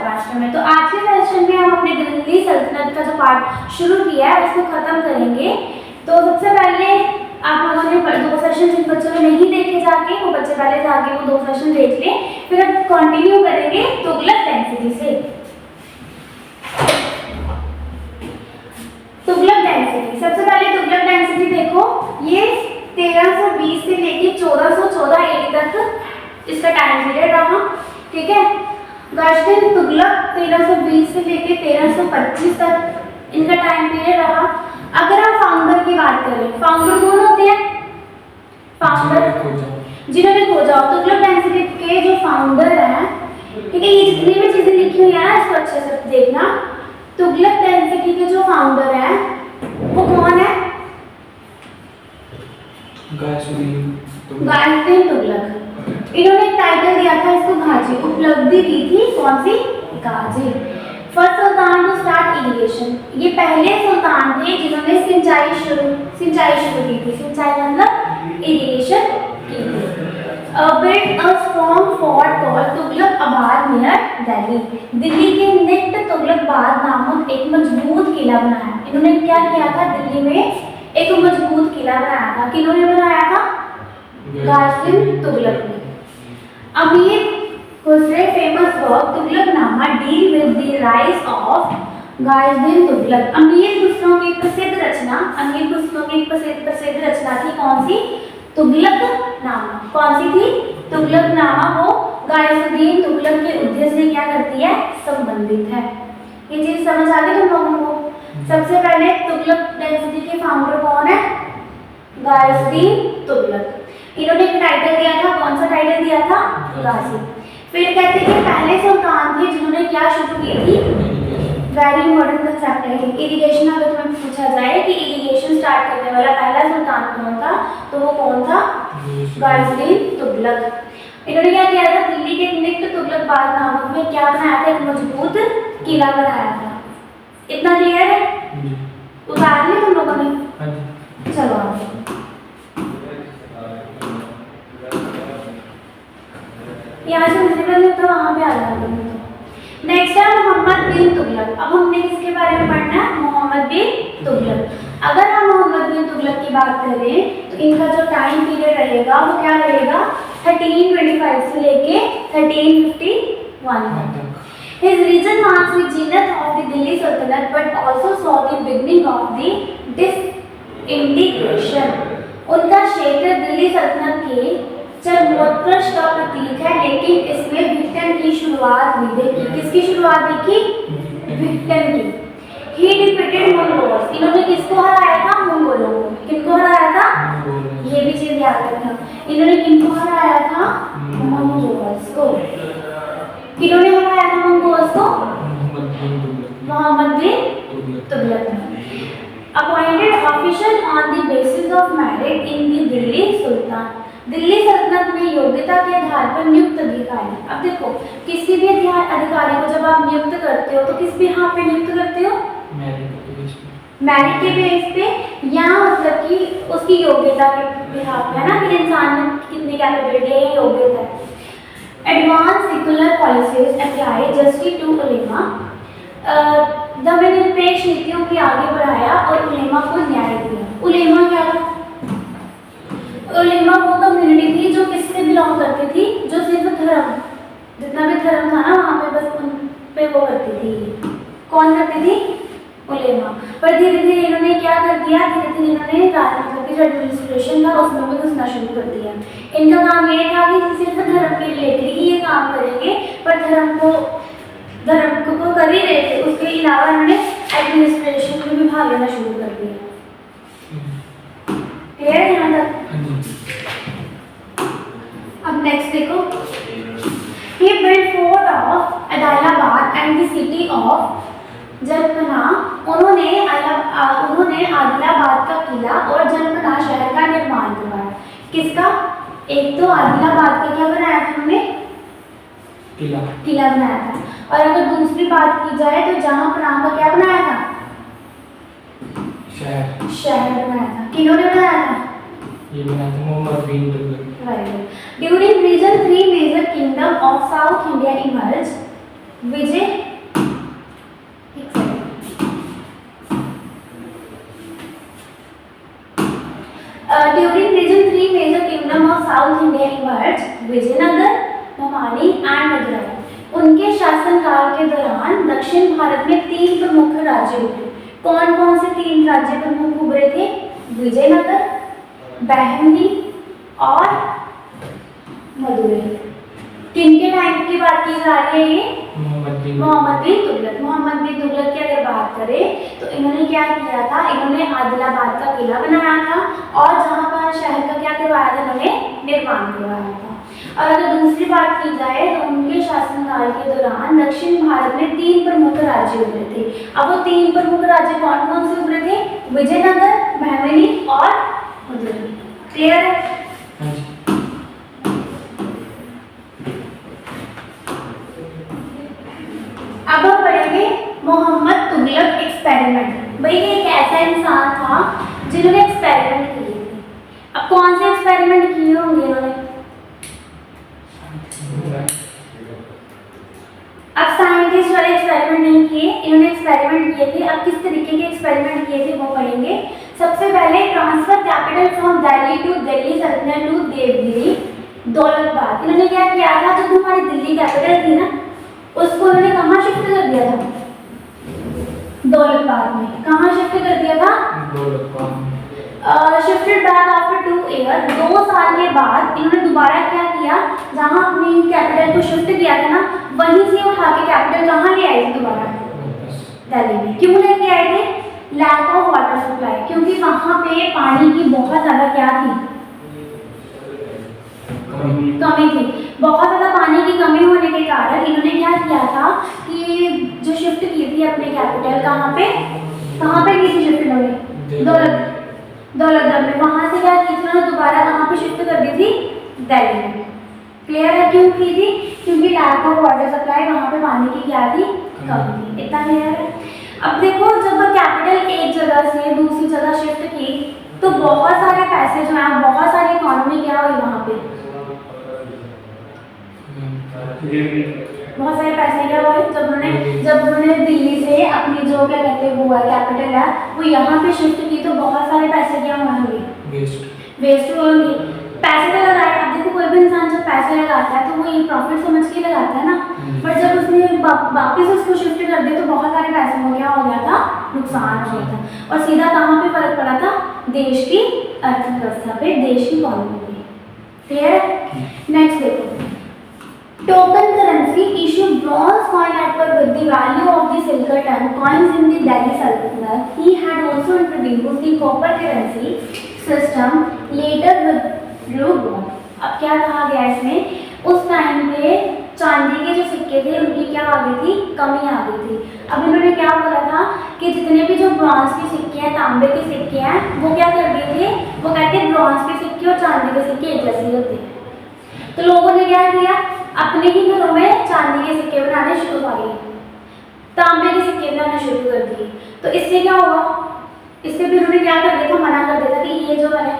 राष्ट्र में। तो आज के सेशन में हम अपने दिल्ली सल्तनत का जो पार्ट शुरू किया है उसको खत्म करेंगे। तो सबसे पहले आप लोगों ने 2 सेशन जिन बच्चों ने नहीं देखे जाके वो बच्चे पहले जाके वो 2 सेशन देख लें, फिर अब कंटिन्यू करेंगे तुगलक डायनेस्टी से। तुगलक डायनेस्टी, सबसे पहले तुगलक डायनेस्टी देखो, ये 1320 से लेके 1414 AD तक इसका टाइम पीरियड रहा। ठीक है, गायस्टिन तुगलक 1320 से लेके 1325 तक इनका टाइम पीरियड रहा। अगर हम फाउंडर की बात करें, फाउंडर कौन होते हैं? फाउंडर जिन्होंने खोजा। तुगलक डायनेस्टी के जो फाउंडर हैं, ठीक है, ये जितनी भी चीजें लिखी हुई है इसको अच्छे से देखना। तुगलक डायनेस्टी के जो फाउंडर हैं वो कौन है? गायस्टिन तुगलक। इन्होंने एक टाइटल दिया था इसको गाजी, उपलब्धि दी थी कौन सी? Ghazi. First sultan to start irrigation, ये पहले सुल्तान थे जिन्होंने सिंचाई शुरू की थी। सिंचाई मतलब इरिगेशन की थी। Built a strong fort called Tughlaq आबाद नियर दिल्ली, दिल्ली के निकट तुगलकाबाद नामक एक मजबूत किला बनाया। इन्होंने क्या किया था? दिल्ली में एक मजबूत किला बनाया था। किन्होंने बनाया था? गायस्टिन तुगलक ने। Amir Khusro famous work Tughlaqnama deal with the rise of Ghiyasuddin Tughlaq. Amir Khusro की प्रसिद्ध रचना थी कौन सी? तुगलकनामा। कौन सी थी? तुगलकनामा। वो गायस्टिन तुगलक के उद्देश्य से क्या करती है? संबंधित है। ये चीज समझ आ गई तुम लोगों को? सबसे पहले तुगलक डायनेस्टी के फाउंडर कौन है? गायस्टिन तुगलक। इन्होंने एक टाइटल दिया था, कौन सा टाइटल दिया था? गाजी। फिर कहते हैं पहले सुल्तान थे जिन्होंने क्या शुरू की थी? वेरी इंपॉर्टेंट कंसेप्ट है इरिगेशन। अगर तुम्हें पूछा जाए कि इरिगेशन स्टार्ट करने वाला पहला सुल्तान कौन था, तो वो कौन था? गायस्टिन तुगलक। इन्होंने क्या किया था? दिल्ली के निकट तुगलकाबाद नामक में क्या बनाया था? एक मजबूत किला बनाया था। इतना क्लियर है? उतार लिया तुम लोगों ने? चलो आगे। यहाँ से विजिबल होता है, वहाँ पे आ जाता है। नेक्स्ट है मोहम्मद बिन तुगलक। अब हमने किसके बारे में पढ़ना है? मोहम्मद बिन तुगलक। अगर हम मोहम्मद बिन तुगलक की बात करें तो इनका जो टाइम पीरियड रहेगा वो क्या रहेगा? 1325 से लेके 1351 तक। His region marks the zenith of the Delhi Sultanate but also saw the beginning of the disintegration. उनका क्षेत्र दिल्ली सल्तनत के चरमोत्कर्ष का प्रतीक है, लेकिन इसमें विघटन की शुरुआत हुई। देखिए किसकी शुरुआत देखी? विघटन की। He defeated Mongols. इन्होंने किसको हराया था? मंगोलों को। किनको हराया था? ये भी चीज याद रखना। इन्होंने किनको हराया था? मंगोल्स को। किन्होंने हराया था मंगोल्स को? मोहम्मद बिन तुगलक ने। Appointed official on the basis of merit in the Delhi Sultan. Delhi सल्तनत में योग्यता के आधार पर नियुक्त अधिकारी। अब देखो किसी भी अधिकारी को जब आप नियुक्त करते हो तो किस बिहाफ पे नियुक्त करते हो? मेरिट के बेस पे, या मतलब कि उसकी योग्यता के बिहाफ पे, है ना, कि इंसान में कितनी कैपेबिलिटी है, योग्यता है। Advance secular policies apply justice to ulema. धर्मनिरपेक्ष नीतियों की आगे बढ़ाया और उलेमा को न्याय दिया। उलेमा क्या था? उलेमा वो कम्युनिटी थी जो किससे बिलोंग करती थी? जो सिर्फ धर्म, जितना भी धर्म था ना वहाँ पे बस उन पे वो करती थी। कौन करती थी? उलेमा। पर धीरे धीरे इन्होंने क्या कर दिया? धीरे धीरे इन्होंने राजनीति जो एडमिनिस्ट्रेशन था उसमें भी घुसना शुरू कर दिया। इनका काम ये था कि सिर्फ धर्म के रिलेटेड ही ये काम करेंगे, पर धर्म को कर ही रहे थे, उसके अलावा इन्होंने एडमिनिस्ट्रेशन में भी भाग लेना शुरू कर दिया। क्लियर है यहाँ तक? अब नेक्स्ट देखो, he built fort of Adilabad and the city of जनपनाह। उन्होंने आदिलाबाद का किला और जनपनाह शहर का निर्माण करवाया। किसका? एक तो आदिलाबाद का क्या बनाया था उन्होंने? किला बनाया था। और अगर दूसरी बात की जाए तो जहांपनाह का क्या बनाया था? शहर बनाया था। किन्होंने बनाया था? ये बनाया था मोहम्मद बिन Tughlaq. During region 3 major kingdom of South India emerged. Vijay, एक second, during region three major kingdom of South India emerged, Vijayanagar, Bhavani and Madurai. उनके शासनकाल के दौरान दक्षिण भारत में 3 प्रमुख राज्य उभरे। कौन कौन से 3 राज्य प्रमुख उभरे थे? विजयनगर, बहमनी और मदुरई। किनके टाइम की बात की जा रही है? ये मोहम्मद बिन तुगलक। मोहम्मद बिन तुगलक की अगर बात करें तो इन्होंने क्या किया था? इन्होंने आदिलाबाद का किला बनाया था और जहां पर शहर का क्या करवाया था? इन्होंने निर्माण करवाया था। और अगर दूसरी बात की जाए तो उनके शासनकाल के दौरान दक्षिण भारत में 3 प्रमुख राज्य उभरे थे। अब वो 3 प्रमुख राज्य कौन कौन से उभरे थे? विजयनगर, बहमनी और मदुरई। क्लियर है? अब हम पढ़ेंगे मोहम्मद तुगलक एक्सपेरिमेंट। भाई ये एक ऐसा इंसान था जिन्होंने एक्सपेरिमेंट किए थे। अब कौन से एक्सपेरिमेंट किए होंगे इन्होंने? अब साइंटिस्ट वाले एक्सपेरिमेंट नहीं किए, इन्होंने एक्सपेरिमेंट किए थे। अब किस तरीके के एक्सपेरिमेंट किए थे वो पढ़ेंगे। सबसे पहले transfer capital from Delhi to Delhi सल्तनत टू देवगिरी दौलताबाद। इन्होंने क्या किया था? जो हमारी दिल्ली कैपिटल थी ना, उसको उन्होंने कहाँ शिफ्ट कर दिया था? दौलताबाद में। कहाँ शिफ्ट कर दिया था? Shifted back after 2 year. 2 साल के बाद इन्होंने दोबारा क्या किया? जहाँ अपनी कैपिटल को शिफ्ट किया था ना, वहीं से उठा के कैपिटल कहाँ ले आए थे? दोबारा दिल्ली में। क्यों लेके आए थे? लैक ऑफ वाटर सप्लाई, क्योंकि वहाँ पे पानी की बहुत ज़्यादा क्या थी? कमी थी। बहुत ज़्यादा पानी की कमी होने के कारण इन्होंने क्या किया था कि जो शिफ्ट की थी अपने कैपिटल कहाँ पे की थी शिफ्ट इन्होंने? दौलतगढ़ में। वहाँ से क्या की थी उन्होंने? दोबारा कहाँ पे शिफ्ट कर दी थी? दिल्ली में। क्लियर है? क्यों की थी? क्योंकि लैक ऑफ वाटर सप्लाई, वहाँ पे पानी की क्या थी? कमी थी। इतना क्लियर है? अब देखो, जब कैपिटल एक जगह से दूसरी जगह शिफ्ट की तो बहुत सारे पैसे जो है, बहुत सारी इकोनॉमी क्या हुई वहाँ पे? बहुत सारे पैसे क्या हुए? जब उन्होंने दिल्ली से अपनी जो क्या कहते हैं वो है कैपिटल है वो यहाँ पे शिफ्ट की तो बहुत सारे पैसे क्या होंगे? वेस्ट होंगे। पैसे तो लगाए। अब देखो, कोई भी इंसान जब पैसे लगाता है तो वो ये प्रॉफिट समझ के लगाता है ना। पर जब उसने वापस उसको शिफ्ट कर दिया तो बहुत सारे पैसे में क्या हो गया था? नुकसान हो गया था। और सीधा कहाँ पे फर्क पड़ा था? देश की अर्थव्यवस्था पे, देश की इकोनॉमी पे। क्लियर है? नेक्स्ट देखो, token currency issued bronze coin at par with the value of the silver ton coins in the Delhi Sultanate. He had also introduced the copper currency system later with blue bond. अब क्या कहा गया इसमें? उस time पे चांदी के जो सिक्के थे उनकी क्या आ गई थी? कमी आ गई थी। अब इन्होंने क्या बोला था कि जितने भी जो ब्रॉन्ज के सिक्के हैं, तांबे के सिक्के हैं, वो क्या कर दिए थे? वो कहते हैं ब्रॉन्ज के सिक्के और चांदी के सिक्के एक जैसे होते हैं। तो लोगों ने क्या किया? अपने ही घरों में चांदी के सिक्के बनाने शुरू कर दिए, तांबे के सिक्के बनाने शुरू कर दिए। तो इससे क्या हुआ? इससे भी उन्होंने क्या कर दिया था? मना कर दिया था कि ये जो मैंने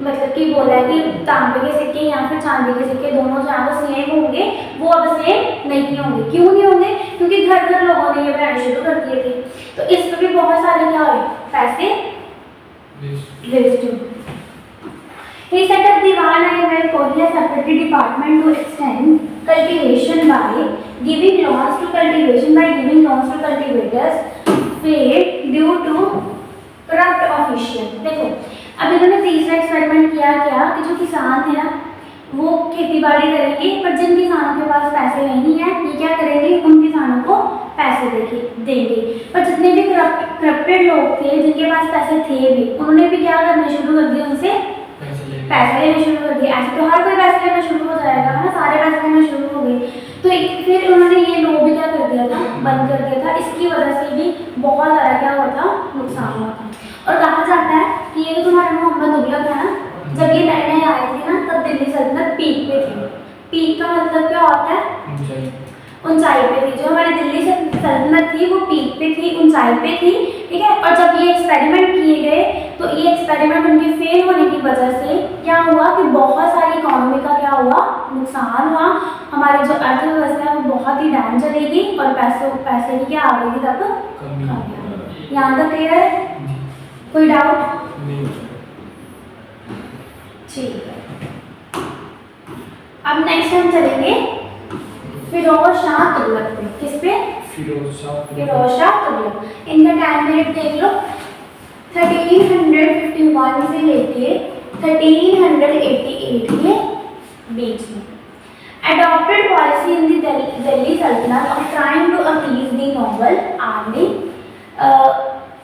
मतलब कि बोला है कि तांबे के सिक्के या फिर चांदी के सिक्के दोनों जो है वो सेम होंगे, वो अब सेम नहीं होंगे। क्यों नहीं होंगे? क्योंकि घर घर लोगों ने ये बनाने शुरू कर दिए थे। तो इसमें भी बहुत सारे क्या हुए? पैसे वेस्ट हुए। He set up the Varanasi Kohlia separate department to extend cultivation by giving loans to cultivators paid due to corrupt official। देखो, अब इन्होंने तीसरा एक्सपेरिमेंट किया क्या कि जो किसान थे ना वो खेती बाड़ी करेंगे, पर जिन किसानों के पास पैसे नहीं है ये क्या करेंगे? उन किसानों को पैसे देंगे। पर जितने भी करप्टेड लोग थे जिनके पास पैसे थे भी, उन्होंने भी क्या करना शुरू कर दिया? उनसे पैसे लेना शुरू कर दिए। ऐसे तो हर कोई पैसे लेना शुरू हो जाएगा ना, सारे पैसे लेना शुरू हो गए। तो फिर उन्होंने ये लोग भी क्या कर दिया था? बंद कर दिया था। इसकी वजह से भी बहुत ज़्यादा क्या हुआ था? नुकसान हुआ था। और कहा जाता है कि ये जो तुम्हारा मोहम्मद तुगलक है ना, जब ये नए नए आए थे ना तब दिल्ली सल्तनत पीक पे थी। पीक का मतलब क्या होता है? ऊंचाई पे थी। जो हमारी दिल्ली सल्तनत थी वो पीक पे थी, ऊंचाई पे थी। ठीक है? और जब ये एक्सपेरिमेंट किए गए तो ये एक्सपेरिमेंट उनके फेल होने की वजह से क्या हुआ कि बहुत सारी इकोनॉमी का क्या हुआ? नुकसान हुआ, हमारी जो अर्थव्यवस्था है वो बहुत ही डाउन चलेगी और पैसे की क्या आ गई तब कमी। यहाँ तक क्लियर है? कोई डाउट? नहीं। ठीक है, अब नेक्स्ट हम चलेंगे फिरोज शाह तुगलक पे। किस पे? फिरोज शाह तुगलक। इनका टाइम पीरियड देख लो, 1351 से लेके 1388 के बीच में। Adopted policy in the Delhi Sultanate of trying to appease the noble army,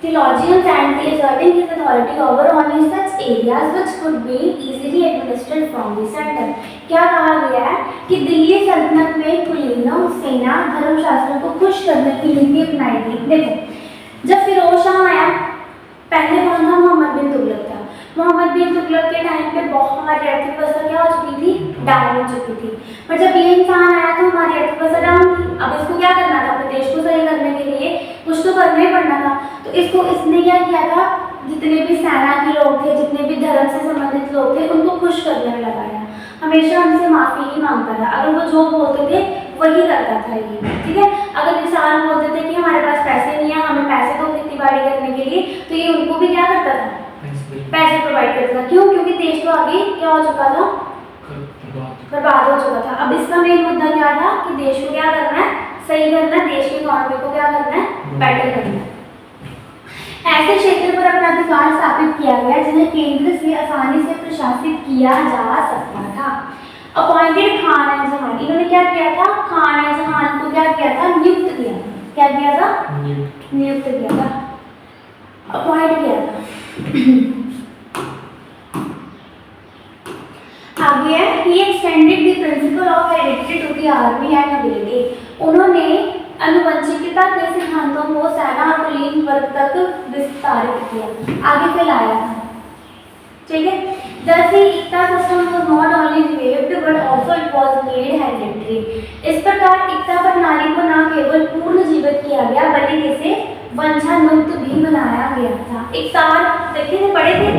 theologians and the asserting his authority over only such areas which could be easily administered from the center। क्या कहा गया है कि दिल्ली सल्तनत में कुलीनों सेना धर्मशास्त्रों को खुश करने की नीति अपनाई गई। देखो, जब फिरोज शाह आया, पहले कौन था? मोहम्मद बिन तुगलक था। मोहम्मद बिन तुगलक के टाइम पे बहुत हमारी अर्थव्यवस्था क्या हो चुकी थी? डाउन हो चुकी थी। पर जब ये इंसान आया तो हमारी अर्थव्यवस्था डाउन थी। अब इसको क्या करना था? अपने देश को सही करने के लिए कुछ तो करना ही पड़ना था। तो इसने क्या किया था? जितने भी सेना के लोग थे, जितने भी धर्म से संबंधित लोग थे, उनको खुश करने में लगाया। हमेशा हमसे माफ़ी ही मांगता था, अगर वो जो बोलते थे वही करता था ये, ठीक है। अगर किसान बोलते थे कि हमारे पास पैसे नहीं है, हमें पैसे दो खेती बाड़ी करने के लिए, तो ये उनको भी क्या करता था? पैसे प्रोवाइड करता था। क्यों? क्योंकि देश तो आगे क्या हो चुका था? बर्बाद हो चुका था। अब इसका मेन मुद्दा क्या था कि देश को क्या करना है? सही करना है, देश की इकोनॉमी को क्या करना है? बेटर करना है। ऐसे क्षेत्र पर अपना अधिकार स्थापित किया गया जिन्हें केंद्र से आसानी से प्रशासित किया जा सकता था। अपॉइंटेड खान ए जहान, इन्होंने क्या किया था? खान ए जहान को क्या किया था? नियुक्त किया। क्या किया था? नियुक्त किया था, अपॉइंट किया था। आगे है, he extended the principle of heredity to the army and nobility। उन्होंने अनुवंशिकता के सिद्धांतों को सेना और कुलीन वर्ग तक विस्तारित किया, आगे फैलाया था, ठीक है। Thus the इक्ता system was not only waived but also it was made hereditary। इस प्रकार इक्ता प्रणाली को न केवल पूर्ण जीवित किया गया बल्कि इसे वंशानुक्त भी बनाया गया था। इक्तार देखिए थे, पढ़े थे?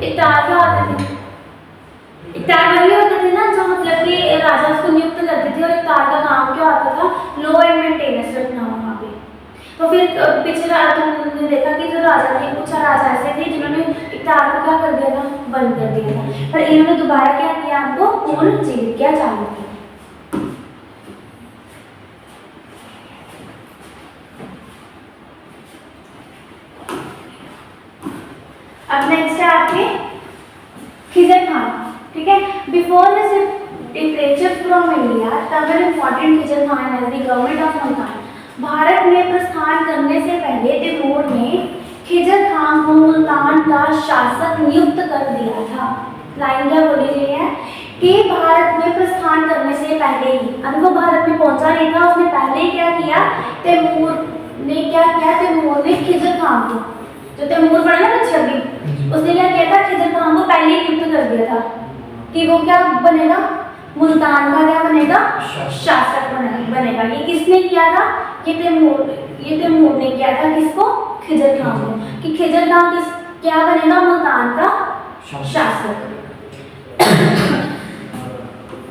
इक्तार क्या होते थे? इक्तार वही होते थे ना जो मतलब कि राजा उसको नियुक्त करते थे, और इक्तार का काम क्या होता था? लॉ एंड मेंटेनेंस रखना वहाँ पे। तो फिर पिछले तुमने देखा कि जो राजा थे, कुछ राजा ऐसे थे जिन्होंने इक्तार को क्या कर दिया था? बंद कर दिया था। पर इन्होंने दोबारा क्या किया? आपको पूर्ण जीवित किया, चालू किया। अब नेक्स्ट है आपके खिजर खान, ठीक है। Before this departure from India, तब an important Khizr Khan as the government of Multan. Bharat में प्रस्थान करने से पहले तैमूर ने खिजर खान को मुल्तान का शासक नियुक्त कर दिया था। लाइन क्या बोली गई है कि भारत में प्रस्थान करने से पहले ही, अभी वो भारत में पहुंचा नहीं था, उसने पहले ही क्या किया? तैमूर ने क्या किया? तैमूर ने खिजर खान को, जो तैमूर पड़ा ना छवि, उसने क्या किया था? खिजर खान को पहले ही नियुक्त कर दिया था कि वो क्या बनेगा? मुल्तान का क्या बनेगा? शासक बनेगा। ये किसने किया था? ये तैमूर ने किया था। किसको? खिजर खान को, कि खिजर खान क्या बनेगा? मुल्तान का शासक।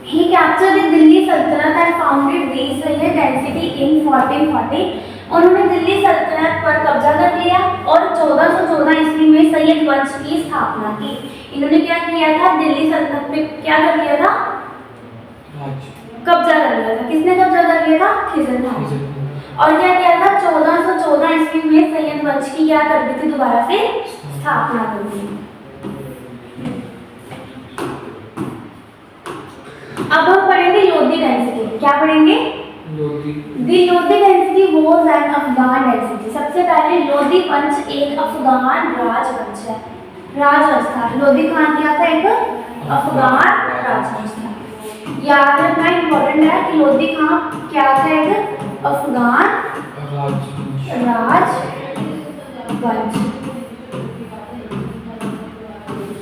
He captured the Delhi Sultanate and founded the Sayyid dynasty in 1440। उन्होंने दिल्ली सल्तनत पर कब्जा कर लिया और 1414 ईस्वी में सैयद वंश की स्थापना की। इन्होंने क्या किया था? दिल्ली सल्तनत पे क्या कर लिया था? कब्जा कर लिया था। किसने कब्जा कर लिया था? खिजर खान। और क्या किया था? 1414 ईस्वी में सैयद वंश की क्या कर दी थी? दोबारा से स्थापना कर दी। अब हम पढ़ेंगे लोधी डेंसिटी। क्या पढ़ेंगे? Lodhi density was an Afghan density. सबसे पहले लोधी वंश एक अफगान राजवंश है, राजवंश था। लोधी खान क्या था? एक अफगान राजवंश था। याद रखना इम्पोर्टेंट है कि लोधी खान क्या था? एक अफगान राजवंश।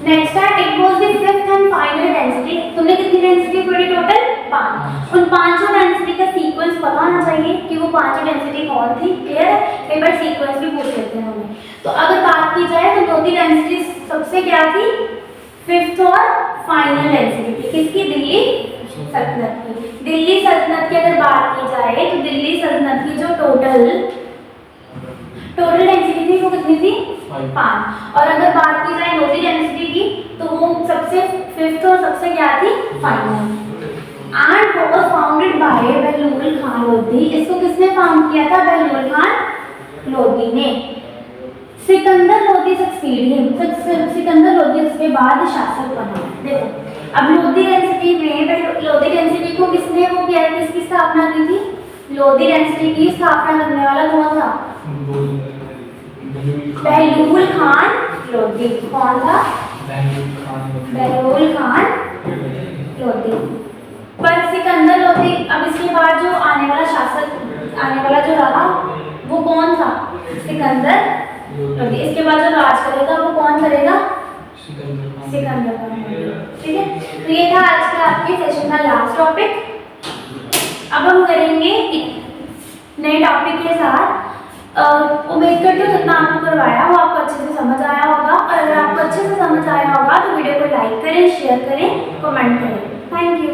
नेक्स्ट है, it was the fifth and final density. तुमने कितनी डेंसिटी पढ़ी टोटल? 5। उन पांचों डेंसिटी का सीक्वेंस पता होना चाहिए कि वो पांचों डेंसिटी कौन थी। क्लियर है? कई बार सीक्वेंस भी पूछ लेते हैं हमें। तो अगर बात की जाए तो लोधी डेंसिटी सबसे क्या थी? फिफ्थ और फाइनल डेंसिटी थी। किसकी? दिल्ली सल्तनत की। दिल्ली सल्तनत की अगर बात की जाए तो दिल्ली सल्तनत की जो टोटल डेंसिटी थी वो कितनी थी? 5। और अगर बात की जाए लोधी डेंसिटी की तो वो सबसे फिफ्थ और सबसे क्या थी? Final. And was founded by Bahlul Khan Lodi. इसको किसने फाउंड किया था? बहलोल खान लोधी ने। Sikandar Lodi succeed him. सिकंदर लोधी उसके बाद शासक बना। देखो अब लोधी डेंसिटी में लोधी डेंसिटी को किसने वो किया, किसकी स्थापना की थी? लोधी डेंसिटी की स्थापना करने वाला कौन था? बहलोल खान लोधी। कौन था? बहलोल खान लोधी। पर सिकंदर लोधी, अब इसके बाद जो आने वाला शासक आने वाला जो रहा वो कौन था? सिकंदर लोधी। इसके बाद जो राज करेगा वो कौन करेगा? सिकंदर खान। ठीक है, तो ये था आज का आपके सेशन का लास्ट टॉपिक। अब हम करेंगे नए टॉपिक के साथ। उम्मीद करती हूँ जितना आपको करवाया वो आपको अच्छे से समझ आया होगा। और अगर आपको अच्छे से समझ आया होगा तो वीडियो को लाइक करें, शेयर करें, कमेंट करें। Thank you.